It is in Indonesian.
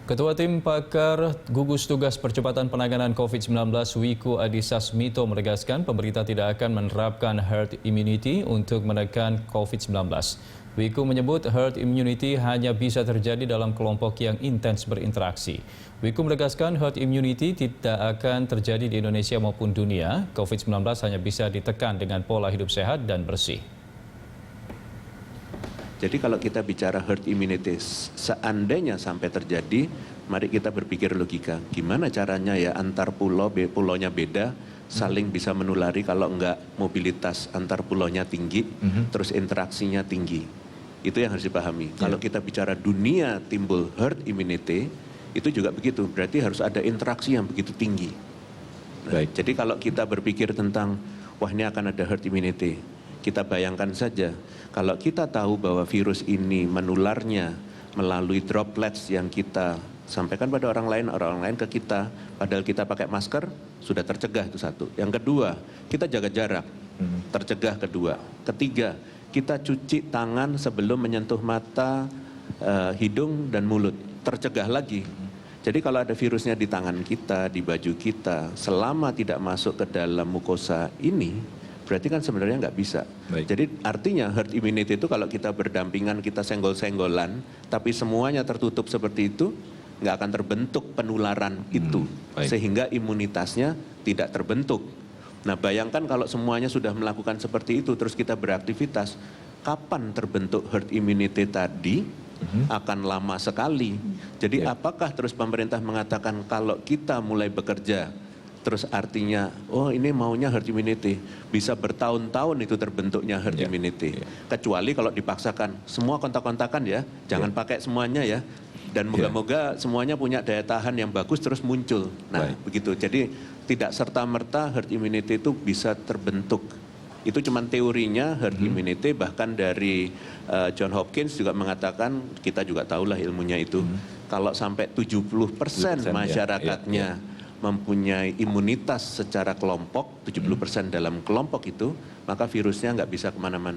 Ketua Tim Pakar Gugus Tugas Percepatan Penanganan COVID-19 Wiku Adhisa Smito menegaskan pemerintah tidak akan menerapkan herd immunity untuk menekan COVID-19. Wiku menyebut herd immunity hanya bisa terjadi dalam kelompok yang intens berinteraksi. Wiku menegaskan herd immunity tidak akan terjadi di Indonesia maupun dunia. COVID-19 hanya bisa ditekan dengan pola hidup sehat dan bersih. Jadi kalau kita bicara herd immunity, seandainya sampai terjadi, mari kita berpikir logika. Gimana caranya ya antar pulau, pulaunya beda, saling bisa menulari kalau enggak mobilitas antar pulaunya tinggi, terus interaksinya tinggi. Itu yang harus dipahami. Kalau kita bicara dunia timbul herd immunity, itu juga begitu. Berarti harus ada interaksi yang begitu tinggi. Nah, jadi kalau kita berpikir tentang, wah ini akan ada herd immunity, kita bayangkan saja, kalau kita tahu bahwa virus ini menularnya melalui droplets yang kita sampaikan pada orang lain ke kita, padahal kita pakai masker, sudah tercegah itu satu. Yang kedua, kita jaga jarak, tercegah kedua. Ketiga, kita cuci tangan sebelum menyentuh mata, hidung, dan mulut, tercegah lagi. Jadi kalau ada virusnya di tangan kita, di baju kita, selama tidak masuk ke dalam mukosa ini, berarti kan sebenarnya nggak bisa. Jadi artinya herd immunity itu kalau kita berdampingan, kita senggol-senggolan, tapi semuanya tertutup seperti itu, nggak akan terbentuk penularan itu. Sehingga imunitasnya tidak terbentuk. Nah bayangkan kalau semuanya sudah melakukan seperti itu, terus kita beraktivitas, kapan terbentuk herd immunity tadi? Akan lama sekali. Jadi apakah terus pemerintah mengatakan kalau kita mulai bekerja, terus artinya, oh ini maunya herd immunity, bisa bertahun-tahun itu terbentuknya herd immunity. Kecuali kalau dipaksakan, semua kontak-kontakan ya, jangan pakai semuanya ya. Dan moga-moga semuanya punya daya tahan yang bagus terus muncul. Nah begitu, jadi tidak serta-merta herd immunity itu bisa terbentuk. Itu cuma teorinya herd immunity, bahkan dari John Hopkins juga mengatakan, kita juga tahulah ilmunya itu, kalau sampai 70% masyarakatnya mempunyai imunitas secara kelompok, 70% dalam kelompok itu, maka virusnya nggak bisa kemana-mana.